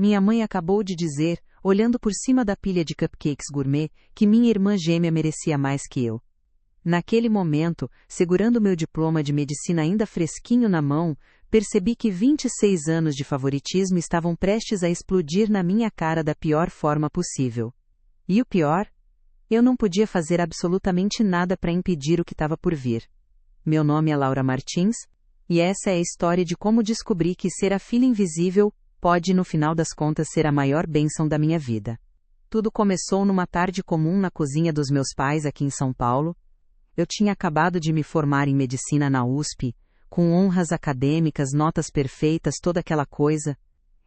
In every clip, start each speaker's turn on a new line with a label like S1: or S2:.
S1: minha mãe acabou de dizer, olhando por cima da pilha de cupcakes gourmet, que minha irmã gêmea merecia mais que eu. Naquele momento, segurando meu diploma de medicina ainda fresquinho na mão, percebi que 26 anos de favoritismo estavam prestes a explodir na minha cara da pior forma possível. E o pior? Eu não podia fazer absolutamente nada para impedir o que estava por vir. Meu nome é Laura Martins, e essa é a história de como descobri que ser a filha invisível pode, no final das contas, ser a maior bênção da minha vida. Tudo começou numa tarde comum na cozinha dos meus pais aqui em São Paulo. Eu tinha acabado de me formar em medicina na USP, com honras acadêmicas, notas perfeitas, toda aquela coisa.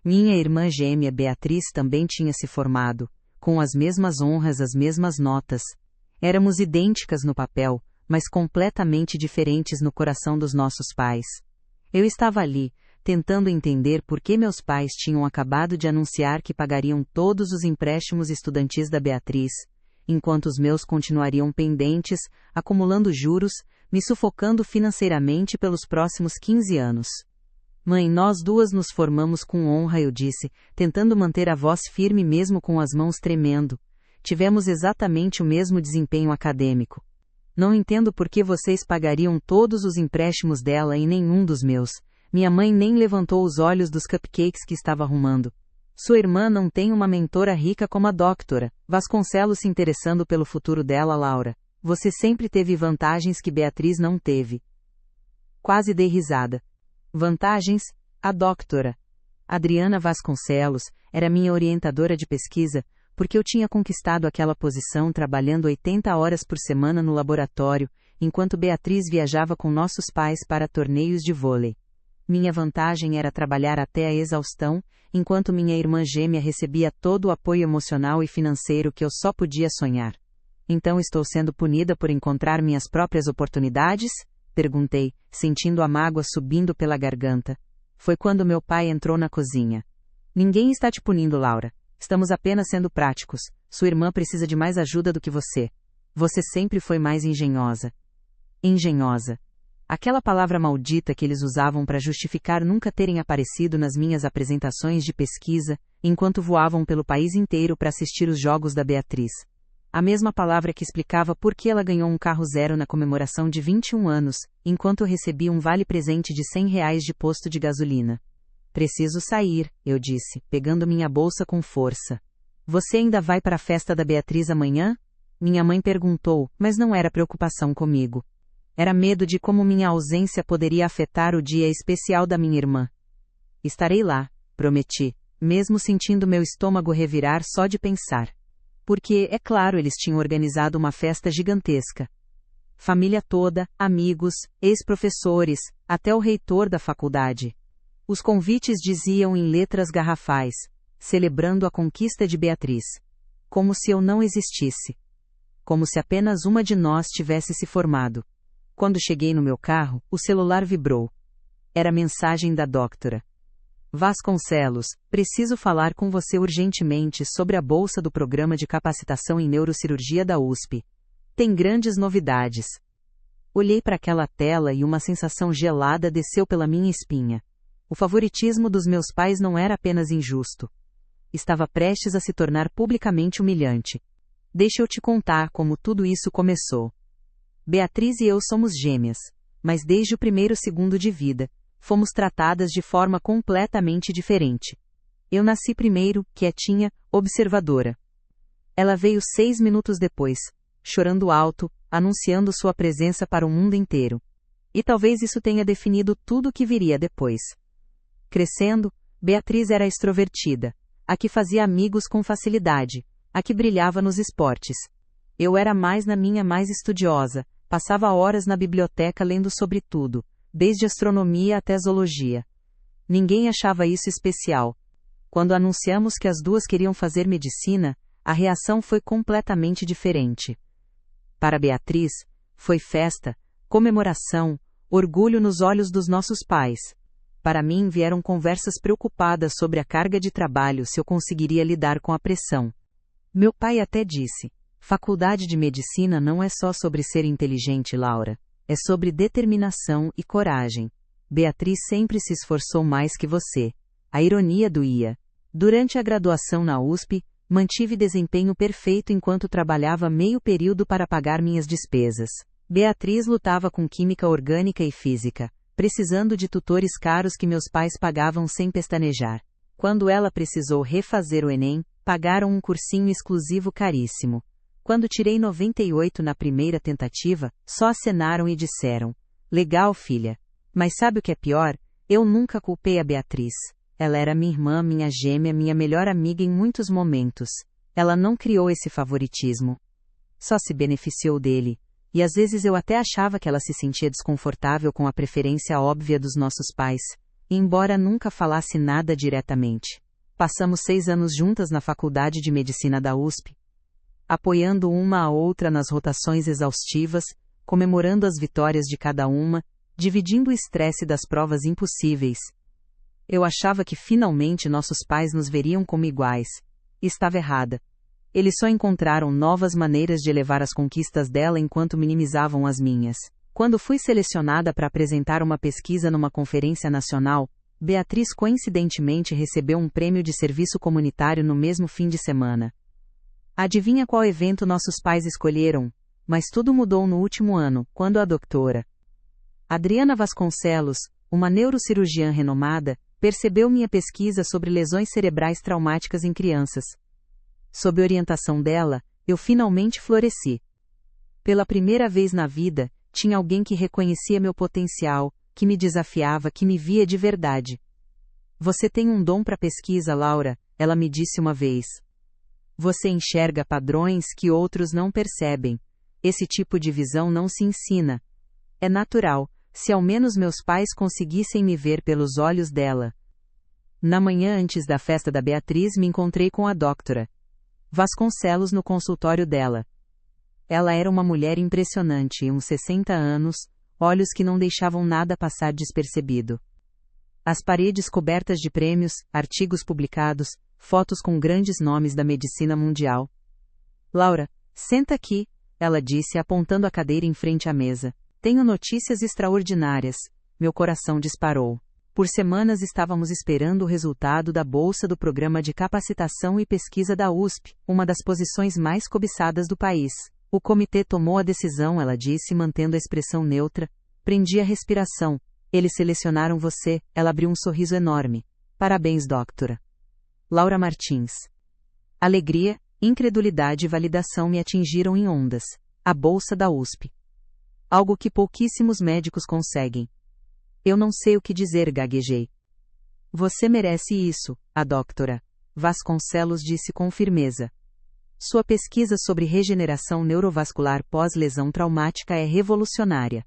S1: Minha irmã gêmea Beatriz também tinha se formado, com as mesmas honras, as mesmas notas. Éramos idênticas no papel, mas completamente diferentes no coração dos nossos pais. Eu estava ali, tentando entender por que meus pais tinham acabado de anunciar que pagariam todos os empréstimos estudantis da Beatriz, enquanto os meus continuariam pendentes, acumulando juros, me sufocando financeiramente pelos próximos 15 anos. Mãe, nós duas nos formamos com honra, eu disse, tentando manter a voz firme mesmo com as mãos tremendo. Tivemos exatamente o mesmo desempenho acadêmico. Não entendo por que vocês pagariam todos os empréstimos dela e nenhum dos meus. Minha mãe nem levantou os olhos dos cupcakes que estava arrumando. Sua irmã não tem uma mentora rica como a Dra. Vasconcelos se interessando pelo futuro dela, Laura. Você sempre teve vantagens que Beatriz não teve. Quase dei risada. Vantagens? A Dra. Adriana Vasconcelos era minha orientadora de pesquisa, porque eu tinha conquistado aquela posição trabalhando 80 horas por semana no laboratório, enquanto Beatriz viajava com nossos pais para torneios de vôlei. Minha vantagem era trabalhar até a exaustão, enquanto minha irmã gêmea recebia todo o apoio emocional e financeiro que eu só podia sonhar. Então estou sendo punida por encontrar minhas próprias oportunidades? Perguntei, sentindo a mágoa subindo pela garganta. Foi quando meu pai entrou na cozinha. Ninguém está te punindo, Laura. Estamos apenas sendo práticos. Sua irmã precisa de mais ajuda do que você. Você sempre foi mais engenhosa. Engenhosa. Aquela palavra maldita que eles usavam para justificar nunca terem aparecido nas minhas apresentações de pesquisa, enquanto voavam pelo país inteiro para assistir os jogos da Beatriz. A mesma palavra que explicava por que ela ganhou um carro zero na comemoração de 21 anos, enquanto recebia um vale-presente de R$ 100 de posto de gasolina. Preciso sair, eu disse, pegando minha bolsa com força. Você ainda vai para a festa da Beatriz amanhã? Minha mãe perguntou, mas não era preocupação comigo. Era medo de como minha ausência poderia afetar o dia especial da minha irmã. Estarei lá, prometi, mesmo sentindo meu estômago revirar só de pensar. Porque, é claro, eles tinham organizado uma festa gigantesca. Família toda, amigos, ex-professores, até o reitor da faculdade. Os convites diziam em letras garrafais, celebrando a conquista de Beatriz. Como se eu não existisse. Como se apenas uma de nós tivesse se formado. Quando cheguei no meu carro, o celular vibrou. Era a mensagem da Dra. Vasconcelos, preciso falar com você urgentemente sobre a bolsa do programa de capacitação em neurocirurgia da USP. Tem grandes novidades. Olhei para aquela tela e uma sensação gelada desceu pela minha espinha. O favoritismo dos meus pais não era apenas injusto. Estava prestes a se tornar publicamente humilhante. Deixa eu te contar como tudo isso começou. Beatriz e eu somos gêmeas, mas desde o primeiro segundo de vida, fomos tratadas de forma completamente diferente. Eu nasci primeiro, quietinha, observadora. Ela veio 6 minutos depois, chorando alto, anunciando sua presença para o mundo inteiro. E talvez isso tenha definido tudo o que viria depois. Crescendo, Beatriz era extrovertida, a que fazia amigos com facilidade, a que brilhava nos esportes. Eu era mais estudiosa, passava horas na biblioteca lendo sobre tudo, desde astronomia até zoologia. Ninguém achava isso especial. Quando anunciamos que as duas queriam fazer medicina, a reação foi completamente diferente. Para Beatriz, foi festa, comemoração, orgulho nos olhos dos nossos pais. Para mim vieram conversas preocupadas sobre a carga de trabalho se eu conseguiria lidar com a pressão. Meu pai até disse, faculdade de medicina não é só sobre ser inteligente, Laura. É sobre determinação e coragem. Beatriz sempre se esforçou mais que você. A ironia doía. Durante a graduação na USP, mantive desempenho perfeito enquanto trabalhava meio período para pagar minhas despesas. Beatriz lutava com química orgânica e física, precisando de tutores caros que meus pais pagavam sem pestanejar. Quando ela precisou refazer o Enem, pagaram um cursinho exclusivo caríssimo. Quando tirei 98 na primeira tentativa, só acenaram e disseram: "Legal, filha." Mas sabe o que é pior? Eu nunca culpei a Beatriz. Ela era minha irmã, minha gêmea, minha melhor amiga em muitos momentos. Ela não criou esse favoritismo. Só se beneficiou dele. E às vezes eu até achava que ela se sentia desconfortável com a preferência óbvia dos nossos pais, embora nunca falasse nada diretamente. Passamos 6 anos juntas na Faculdade de Medicina da USP, apoiando uma a outra nas rotações exaustivas, comemorando as vitórias de cada uma, dividindo o estresse das provas impossíveis. Eu achava que finalmente nossos pais nos veriam como iguais. Estava errada. Eles só encontraram novas maneiras de elevar as conquistas dela enquanto minimizavam as minhas. Quando fui selecionada para apresentar uma pesquisa numa conferência nacional, Beatriz coincidentemente recebeu um prêmio de serviço comunitário no mesmo fim de semana. Adivinha qual evento nossos pais escolheram? Mas tudo mudou no último ano, quando a doutora Adriana Vasconcelos, uma neurocirurgiã renomada, percebeu minha pesquisa sobre lesões cerebrais traumáticas em crianças. Sob orientação dela, eu finalmente floresci. Pela primeira vez na vida, tinha alguém que reconhecia meu potencial, que me desafiava, que me via de verdade. "Você tem um dom para pesquisa, Laura", ela me disse uma vez. "Você enxerga padrões que outros não percebem. Esse tipo de visão não se ensina. É natural, se ao menos meus pais conseguissem me ver pelos olhos dela." Na manhã antes da festa da Beatriz me encontrei com a doutora Vasconcelos no consultório dela. Ela era uma mulher impressionante, uns 60 anos, olhos que não deixavam nada passar despercebido. As paredes cobertas de prêmios, artigos publicados, fotos com grandes nomes da medicina mundial. "Laura, senta aqui", ela disse apontando a cadeira em frente à mesa. "Tenho notícias extraordinárias." Meu coração disparou. Por semanas estávamos esperando o resultado da bolsa do Programa de Capacitação e Pesquisa da USP, uma das posições mais cobiçadas do país. "O comitê tomou a decisão", ela disse mantendo a expressão neutra. Prendi a respiração. "Eles selecionaram você." Ela abriu um sorriso enorme. "Parabéns, doutora Laura Martins." Alegria, incredulidade e validação me atingiram em ondas. A bolsa da USP. Algo que pouquíssimos médicos conseguem. Eu não sei o que dizer, gaguejei. "Você merece isso", a doutora Vasconcelos disse com firmeza. "Sua pesquisa sobre regeneração neurovascular pós-lesão traumática é revolucionária."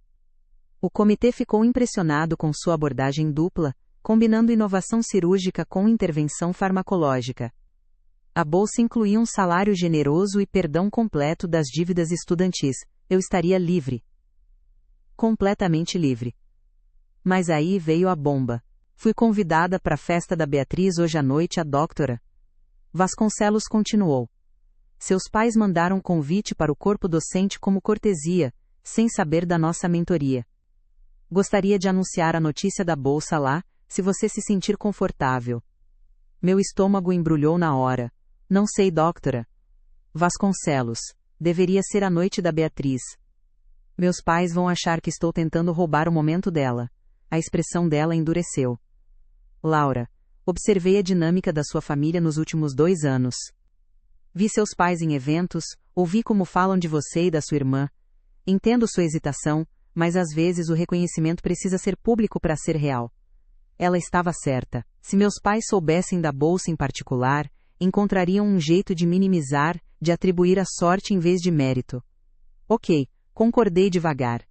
S1: O comitê ficou impressionado com sua abordagem dupla, combinando inovação cirúrgica com intervenção farmacológica. A bolsa incluía um salário generoso e perdão completo das dívidas estudantis. Eu estaria livre. Completamente livre. Mas aí veio a bomba. Fui convidada para a festa da Beatriz hoje à noite. A doutora Vasconcelos continuou. "Seus pais mandaram convite para o corpo docente como cortesia, sem saber da nossa mentoria. Gostaria de anunciar a notícia da bolsa lá, se você se sentir confortável." Meu estômago embrulhou na hora. "Não sei, doutora Vasconcelos. Deveria ser a noite da Beatriz. Meus pais vão achar que estou tentando roubar o momento dela." A expressão dela endureceu. "Laura, observei a dinâmica da sua família nos últimos 2 anos. Vi seus pais em eventos, ouvi como falam de você e da sua irmã. Entendo sua hesitação, mas às vezes o reconhecimento precisa ser público para ser real." Ela estava certa. Se meus pais soubessem da bolsa em particular, encontrariam um jeito de minimizar, de atribuir a sorte em vez de mérito. "Ok", concordei devagar.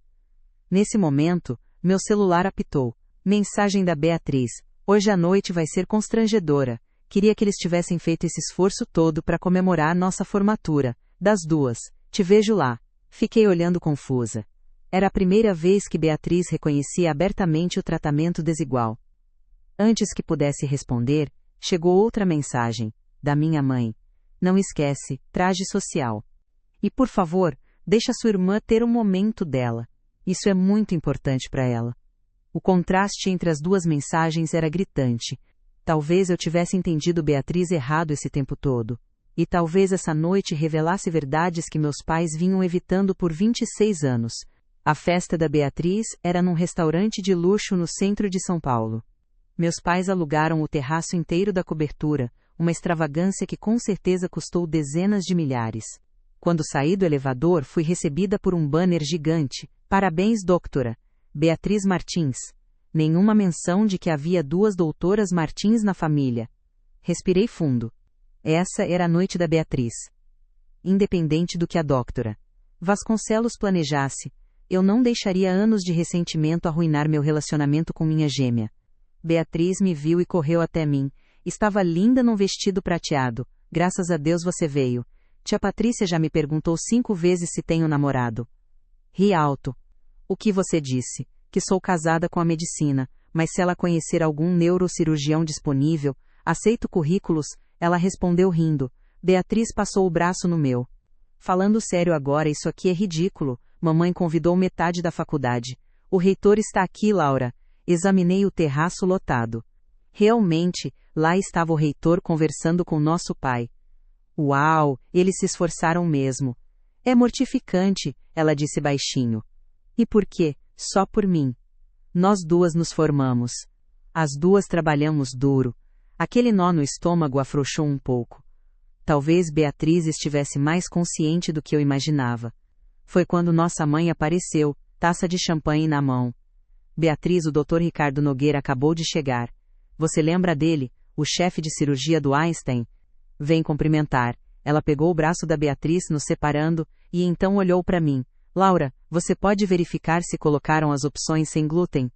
S1: Nesse momento, meu celular apitou. Mensagem da Beatriz. "Hoje à noite vai ser constrangedora. Queria que eles tivessem feito esse esforço todo para comemorar nossa formatura. Das 2. Te vejo lá." Fiquei olhando confusa. Era a primeira vez que Beatriz reconhecia abertamente o tratamento desigual. Antes que pudesse responder, chegou outra mensagem, da minha mãe. "Não esquece, traje social. E por favor, deixa sua irmã ter um momento dela. Isso é muito importante para ela." O contraste entre as duas mensagens era gritante. Talvez eu tivesse entendido Beatriz errado esse tempo todo. E talvez essa noite revelasse verdades que meus pais vinham evitando por 26 anos. A festa da Beatriz era num restaurante de luxo no centro de São Paulo. Meus pais alugaram o terraço inteiro da cobertura, uma extravagância que com certeza custou dezenas de milhares. Quando saí do elevador, fui recebida por um banner gigante. Parabéns, doutora Beatriz Martins. Nenhuma menção de que havia 2 doutoras Martins na família. Respirei fundo. Essa era a noite da Beatriz. Independente do que a doutora Vasconcelos planejasse, eu não deixaria anos de ressentimento arruinar meu relacionamento com minha gêmea. Beatriz me viu e correu até mim. Estava linda num vestido prateado. Graças a Deus você veio. Tia Patrícia já me perguntou 5 vezes se tenho namorado. Ri alto. O que você disse? Que sou casada com a medicina, mas se ela conhecer algum neurocirurgião disponível, aceito currículos, ela respondeu rindo. Beatriz passou o braço no meu. Falando sério agora, isso aqui é ridículo. Mamãe convidou metade da faculdade. O reitor está aqui, Laura. Examinei o terraço lotado. Realmente, lá estava o reitor conversando com nosso pai. Uau, eles se esforçaram mesmo. É mortificante, ela disse baixinho. E por quê? Só por mim. Nós 2 nos formamos. As 2 trabalhamos duro. Aquele nó no estômago afrouxou um pouco. Talvez Beatriz estivesse mais consciente do que eu imaginava. Foi quando nossa mãe apareceu, taça de champanhe na mão. Beatriz, o Dr. Ricardo Nogueira acabou de chegar. Você lembra dele, o chefe de cirurgia do Einstein? Vem cumprimentar. Ela pegou o braço da Beatriz, nos separando, e então olhou para mim. Laura, você pode verificar se colocaram as opções sem glúten?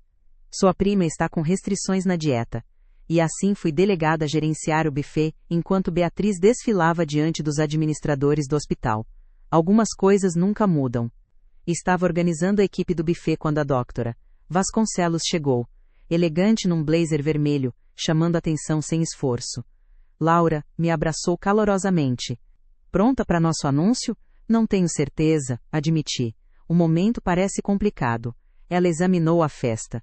S1: Sua prima está com restrições na dieta. E assim fui delegada a gerenciar o buffet, enquanto Beatriz desfilava diante dos administradores do hospital. Algumas coisas nunca mudam. Estava organizando a equipe do buffet quando a doutora Vasconcelos chegou, elegante num blazer vermelho, chamando atenção sem esforço. Laura me abraçou calorosamente. Pronta para nosso anúncio? Não tenho certeza, admiti. O momento parece complicado. Ela examinou a festa.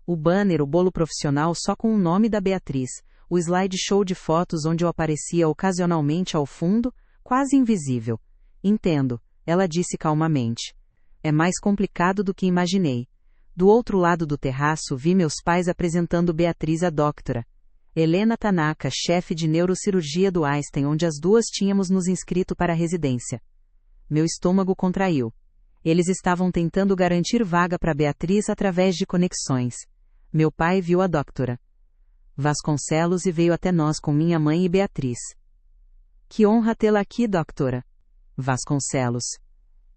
S1: O banner, o bolo profissional só com o nome da Beatriz, o slideshow de fotos onde eu aparecia ocasionalmente ao fundo, quase invisível. Entendo, ela disse calmamente. É mais complicado do que imaginei. Do outro lado do terraço vi meus pais apresentando Beatriz à doutora Helena Tanaka, chefe de neurocirurgia do Einstein, onde as 2 tínhamos nos inscrito para a residência. Meu estômago contraiu. Eles estavam tentando garantir vaga para Beatriz através de conexões. Meu pai viu a doutora Vasconcelos e veio até nós com minha mãe e Beatriz. Que honra tê-la aqui, doutora Vasconcelos.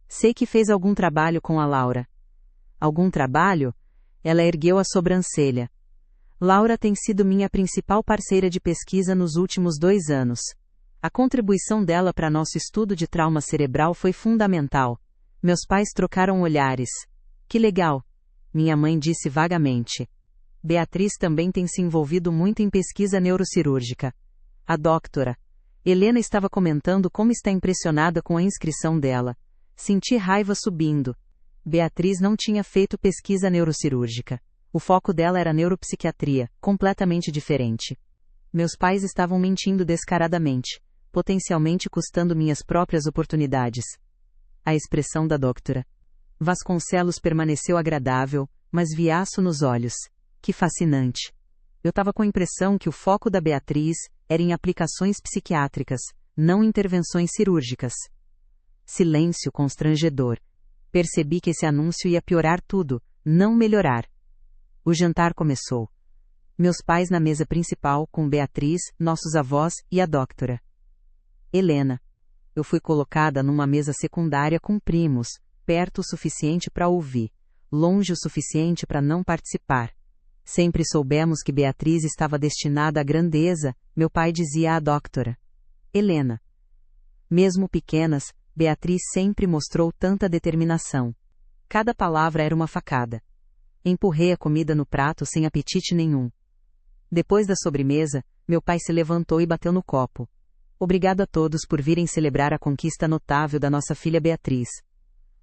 S1: Sei que fez algum trabalho com a Laura. Algum trabalho? Ela ergueu a sobrancelha. Laura tem sido minha principal parceira de pesquisa nos últimos 2 anos. A contribuição dela para nosso estudo de trauma cerebral foi fundamental. Meus pais trocaram olhares. Que legal, minha mãe disse vagamente. Beatriz também tem se envolvido muito em pesquisa neurocirúrgica. A doutora Helena estava comentando como está impressionada com a inscrição dela. Senti raiva subindo. Beatriz não tinha feito pesquisa neurocirúrgica. O foco dela era neuropsiquiatria, completamente diferente. Meus pais estavam mentindo descaradamente, potencialmente custando minhas próprias oportunidades. A expressão da doutora Vasconcelos permaneceu agradável, mas vi aço nos olhos. Que fascinante. Eu estava com a impressão que o foco da Beatriz era em aplicações psiquiátricas, não intervenções cirúrgicas. Silêncio constrangedor. Percebi que esse anúncio ia piorar tudo, não melhorar. O jantar começou. Meus pais na mesa principal, com Beatriz, nossos avós e a doutora Helena. Eu fui colocada numa mesa secundária com primos, perto o suficiente para ouvir, longe o suficiente para não participar. Sempre soubemos que Beatriz estava destinada à grandeza, meu pai dizia à doutora Helena. Mesmo pequenas, Beatriz sempre mostrou tanta determinação. Cada palavra era uma facada. Empurrei a comida no prato sem apetite nenhum. Depois da sobremesa, meu pai se levantou e bateu no copo. Obrigado a todos por virem celebrar a conquista notável da nossa filha Beatriz.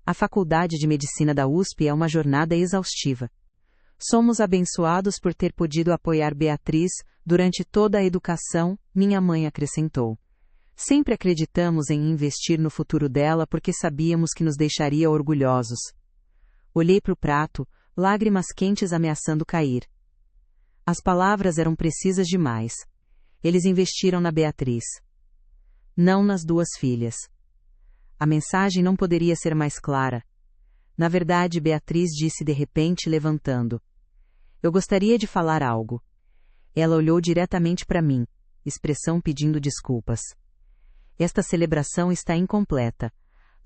S1: A Faculdade de Medicina da USP é uma jornada exaustiva. Somos abençoados por ter podido apoiar Beatriz durante toda a educação, minha mãe acrescentou. Sempre acreditamos em investir no futuro dela porque sabíamos que nos deixaria orgulhosos. Olhei para o prato, lágrimas quentes ameaçando cair. As palavras eram precisas demais. Eles investiram na Beatriz. Não nas duas filhas. A mensagem não poderia ser mais clara. Na verdade, Beatriz disse de repente, levantando. Eu gostaria de falar algo. Ela olhou diretamente para mim, expressão pedindo desculpas. Esta celebração está incompleta.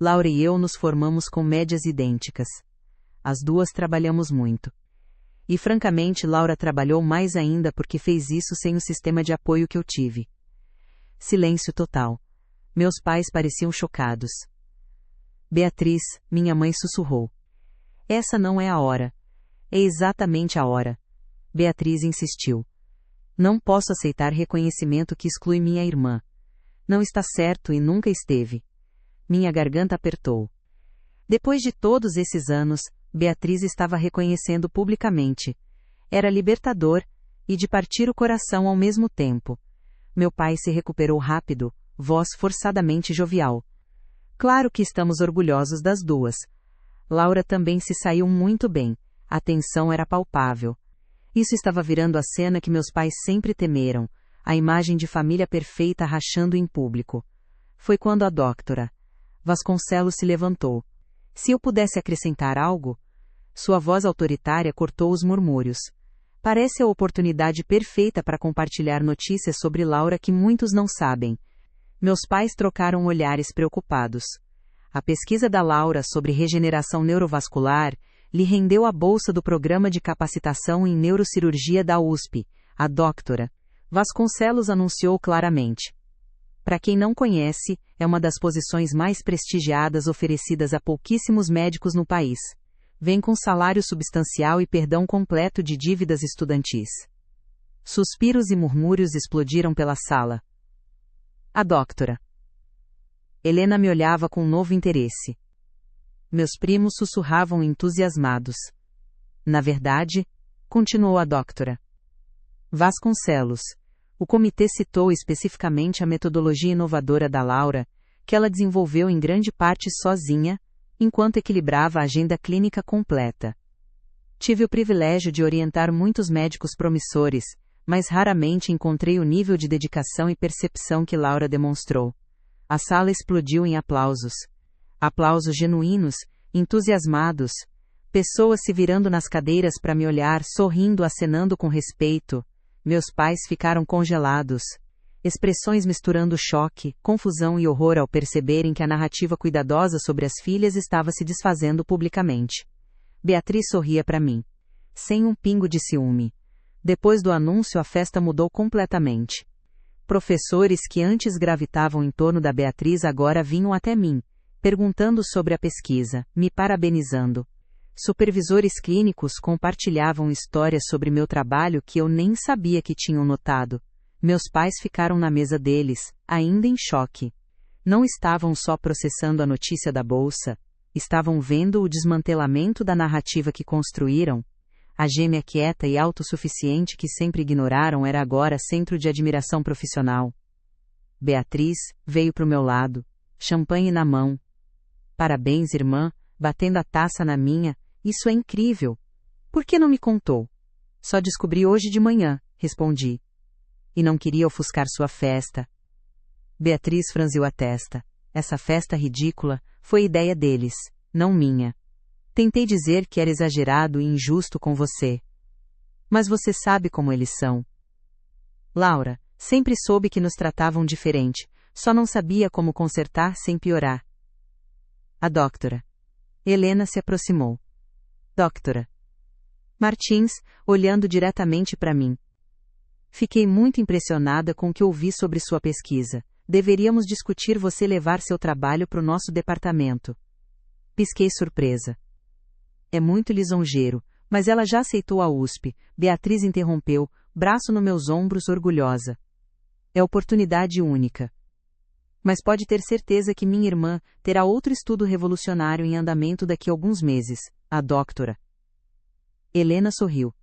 S1: Laura e eu nos formamos com médias idênticas. As duas trabalhamos muito. E francamente, Laura trabalhou mais ainda porque fez isso sem o sistema de apoio que eu tive. Silêncio total. Meus pais pareciam chocados. Beatriz, minha mãe sussurrou. Essa não é a hora. É exatamente a hora. Beatriz insistiu. Não posso aceitar reconhecimento que exclui minha irmã. Não está certo e nunca esteve. Minha garganta apertou. Depois de todos esses anos, Beatriz estava reconhecendo publicamente. Era libertador, e de partir o coração ao mesmo tempo. Meu pai se recuperou rápido, voz forçadamente jovial. Claro que estamos orgulhosos das duas. Laura também se saiu muito bem. A tensão era palpável. Isso estava virando a cena que meus pais sempre temeram, a imagem de família perfeita rachando em público. Foi quando a doutora Vasconcelos se levantou. Se eu pudesse acrescentar algo? Sua voz autoritária cortou os murmúrios. Parece a oportunidade perfeita para compartilhar notícias sobre Laura que muitos não sabem. Meus pais trocaram olhares preocupados. A pesquisa da Laura sobre regeneração neurovascular lhe rendeu a bolsa do Programa de Capacitação em Neurocirurgia da USP, a doutora Vasconcelos anunciou claramente. Para quem não conhece, é uma das posições mais prestigiadas oferecidas a pouquíssimos médicos no país. Vem com salário substancial e perdão completo de dívidas estudantis. Suspiros e murmúrios explodiram pela sala. A doutora Helena me olhava com novo interesse. Meus primos sussurravam entusiasmados. Na verdade, continuou a doutora Vasconcelos, o comitê citou especificamente a metodologia inovadora da Laura, que ela desenvolveu em grande parte sozinha, enquanto equilibrava a agenda clínica completa. Tive o privilégio de orientar muitos médicos promissores, mas raramente encontrei o nível de dedicação e percepção que Laura demonstrou. A sala explodiu em aplausos. Aplausos genuínos, entusiasmados. Pessoas se virando nas cadeiras para me olhar, sorrindo, acenando com respeito. Meus pais ficaram congelados. Expressões misturando choque, confusão e horror ao perceberem que a narrativa cuidadosa sobre as filhas estava se desfazendo publicamente. Beatriz sorria para mim. Sem um pingo de ciúme. Depois do anúncio, a festa mudou completamente. Professores que antes gravitavam em torno da Beatriz agora vinham até mim, perguntando sobre a pesquisa, me parabenizando. Supervisores clínicos compartilhavam histórias sobre meu trabalho que eu nem sabia que tinham notado. Meus pais ficaram na mesa deles, ainda em choque. Não estavam só processando a notícia da bolsa, estavam vendo o desmantelamento da narrativa que construíram. A gêmea quieta e autossuficiente que sempre ignoraram era agora centro de admiração profissional. Beatriz veio para o meu lado, champanhe na mão. Parabéns, irmã, batendo a taça na minha, isso é incrível. Por que não me contou? Só descobri hoje de manhã, respondi. E não queria ofuscar sua festa. Beatriz franziu a testa. Essa festa ridícula foi ideia deles, não minha. Tentei dizer que era exagerado e injusto com você. Mas você sabe como eles são. Laura, sempre soube que nos tratavam diferente, só não sabia como consertar sem piorar. A doutora Helena se aproximou. Doutora Martins, olhando diretamente para mim. Fiquei muito impressionada com o que ouvi sobre sua pesquisa. Deveríamos discutir você levar seu trabalho para o nosso departamento. Pisquei surpresa. É muito lisonjeiro, mas ela já aceitou a USP, Beatriz interrompeu, braço nos meus ombros orgulhosa. É oportunidade única. Mas pode ter certeza que minha irmã terá outro estudo revolucionário em andamento daqui a alguns meses, a doutora Helena sorriu.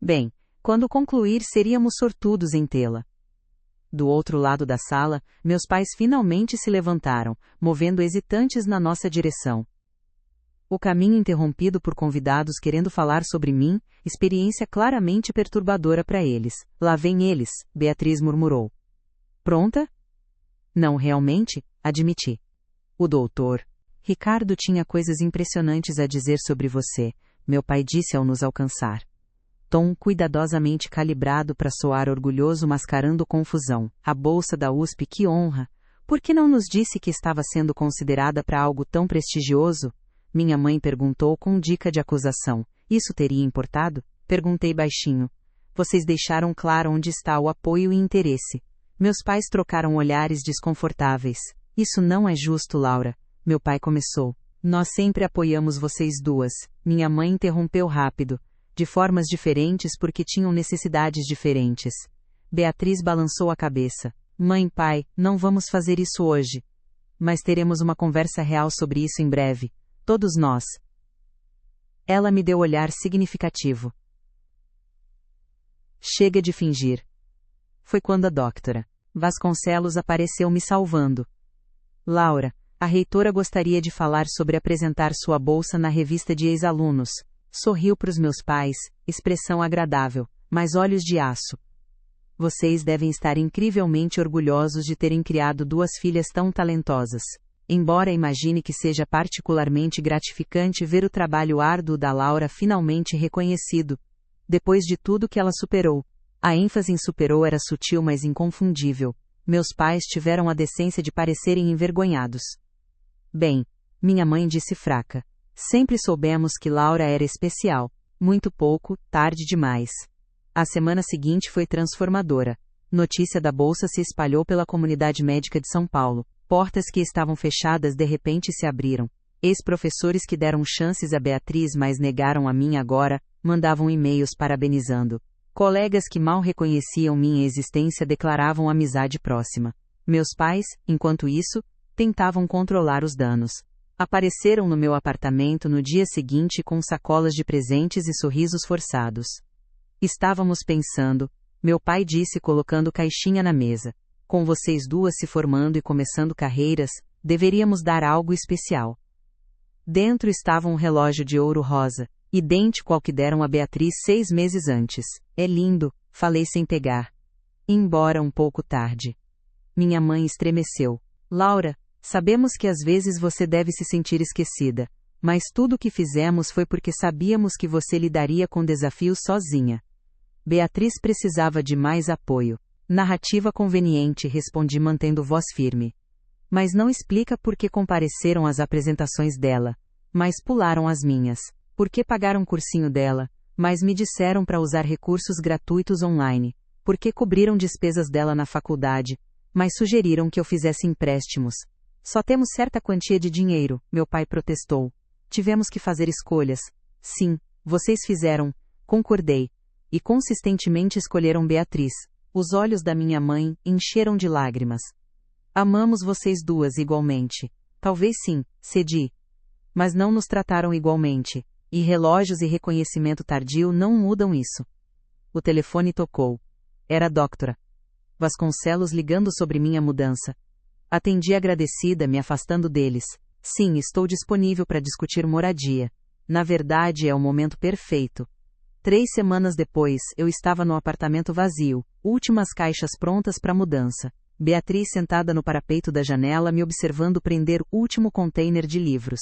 S1: Bem, quando concluir seríamos sortudos em tê-la. Do outro lado da sala, meus pais finalmente se levantaram, movendo hesitantes na nossa direção. O caminho interrompido por convidados querendo falar sobre mim, experiência claramente perturbadora para eles. Lá vem eles, Beatriz murmurou. Pronta? Não realmente, admiti. O doutor Ricardo tinha coisas impressionantes a dizer sobre você, meu pai disse ao nos alcançar. Tom cuidadosamente calibrado para soar orgulhoso mascarando confusão. A bolsa da USP, que honra! Por que não nos disse que estava sendo considerada para algo tão prestigioso? Minha mãe perguntou com dica de acusação. Isso teria importado? Perguntei baixinho. Vocês deixaram claro onde está o apoio e interesse. Meus pais trocaram olhares desconfortáveis. Isso não é justo, Laura. Meu pai começou. Nós sempre apoiamos vocês duas. Minha mãe interrompeu rápido. De formas diferentes porque tinham necessidades diferentes. Beatriz balançou a cabeça. Mãe, pai, não vamos fazer isso hoje. Mas teremos uma conversa real sobre isso em breve. Todos nós. Ela me deu olhar significativo. Chega de fingir. Foi quando a doutora Vasconcelos apareceu me salvando. Laura, a reitora gostaria de falar sobre apresentar sua bolsa na revista de ex-alunos. Sorriu para os meus pais, expressão agradável, mas olhos de aço. Vocês devem estar incrivelmente orgulhosos de terem criado duas filhas tão talentosas. Embora imagine que seja particularmente gratificante ver o trabalho árduo da Laura finalmente reconhecido. Depois de tudo que ela superou. A ênfase em superou era sutil mas inconfundível. Meus pais tiveram a decência de parecerem envergonhados. Bem, minha mãe disse fraca. Sempre soubemos que Laura era especial. Muito pouco, tarde demais. A semana seguinte foi transformadora. Notícia da bolsa se espalhou pela comunidade médica de São Paulo. Portas que estavam fechadas de repente se abriram. Ex-professores que deram chances a Beatriz mas negaram a mim agora, mandavam e-mails parabenizando. Colegas que mal reconheciam minha existência declaravam amizade próxima. Meus pais, enquanto isso, tentavam controlar os danos. Apareceram no meu apartamento no dia seguinte com sacolas de presentes e sorrisos forçados. Estávamos pensando, meu pai disse colocando caixinha na mesa. Com vocês duas se formando e começando carreiras, deveríamos dar algo especial. Dentro estava um relógio de ouro rosa, idêntico ao que deram a Beatriz 6 meses antes. É lindo, falei sem pegar. Embora um pouco tarde. Minha mãe estremeceu. Laura, sabemos que às vezes você deve se sentir esquecida, mas tudo o que fizemos foi porque sabíamos que você lidaria com desafios sozinha. Beatriz precisava de mais apoio. Narrativa conveniente, respondi mantendo voz firme. Mas não explica por que compareceram às apresentações dela, mas pularam as minhas. Por que pagaram cursinho dela, mas me disseram para usar recursos gratuitos online. Por que cobriram despesas dela na faculdade, mas sugeriram que eu fizesse empréstimos. Só temos certa quantia de dinheiro, meu pai protestou. Tivemos que fazer escolhas. Sim, vocês fizeram, concordei. E consistentemente escolheram Beatriz. Os olhos da minha mãe encheram de lágrimas. Amamos vocês duas igualmente. Talvez sim, cedi. Mas não nos trataram igualmente. E relógios e reconhecimento tardio não mudam isso. O telefone tocou. Era a doutora Vasconcelos ligando sobre minha mudança. Atendi agradecida, me afastando deles. Sim, estou disponível para discutir moradia. Na verdade, é o momento perfeito. 3 semanas depois, eu estava no apartamento vazio, últimas caixas prontas para mudança. Beatriz sentada no parapeito da janela me observando prender o último container de livros.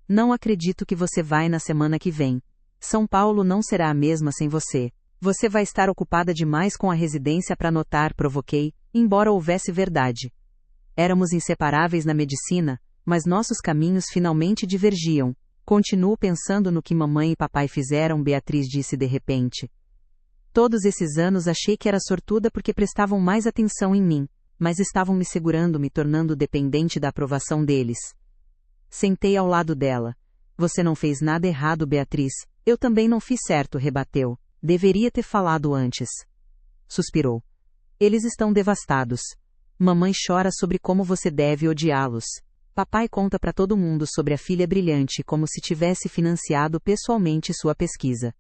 S1: Não acredito que você vai na semana que vem. São Paulo não será a mesma sem você. Você vai estar ocupada demais com a residência para anotar, provoquei, embora houvesse verdade. Éramos inseparáveis na medicina, mas nossos caminhos finalmente divergiam. Continuo pensando no que mamãe e papai fizeram, Beatriz disse de repente. Todos esses anos achei que era sortuda porque prestavam mais atenção em mim, mas estavam me segurando, me tornando dependente da aprovação deles. Sentei ao lado dela. Você não fez nada errado, Beatriz. Eu também não fiz certo, rebateu. Deveria ter falado antes. Suspirou. Eles estão devastados. Mamãe chora sobre como você deve odiá-los. Papai conta para todo mundo sobre a filha brilhante como se tivesse financiado pessoalmente sua pesquisa.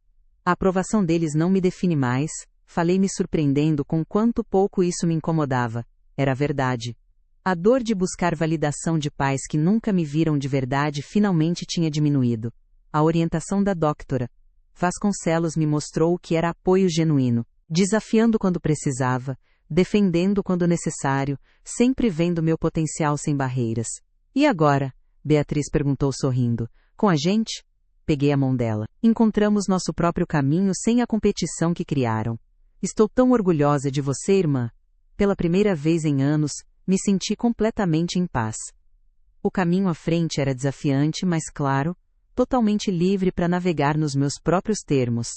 S1: A aprovação deles não me define mais, falei me surpreendendo com quanto pouco isso me incomodava. Era verdade. A dor de buscar validação de pais que nunca me viram de verdade finalmente tinha diminuído. A orientação da doutora Vasconcelos me mostrou o que era apoio genuíno, desafiando quando precisava, defendendo quando necessário, sempre vendo meu potencial sem barreiras. E agora? Beatriz perguntou sorrindo. Com a gente? Peguei a mão dela. Encontramos nosso próprio caminho sem a competição que criaram. Estou tão orgulhosa de você, irmã. Pela primeira vez em anos, me senti completamente em paz. O caminho à frente era desafiante, mas claro, totalmente livre para navegar nos meus próprios termos.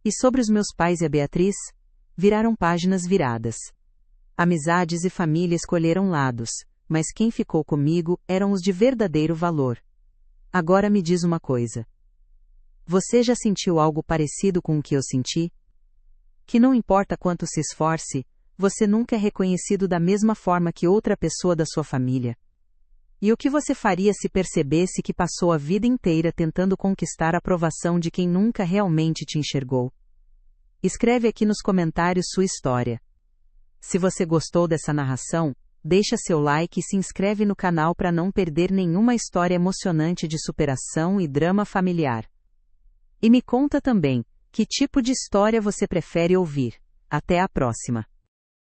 S1: E sobre os meus pais e a Beatriz, viraram páginas viradas. Amizades e família escolheram lados, mas quem ficou comigo eram os de verdadeiro valor. Agora me diz uma coisa. Você já sentiu algo parecido com o que eu senti? Que não importa quanto se esforce, você nunca é reconhecido da mesma forma que outra pessoa da sua família. E o que você faria se percebesse que passou a vida inteira tentando conquistar a aprovação de quem nunca realmente te enxergou? Escreve aqui nos comentários sua história. Se você gostou dessa narração, deixa seu like e se inscreve no canal para não perder nenhuma história emocionante de superação e drama familiar. E me conta também, que tipo de história você prefere ouvir. Até a próxima!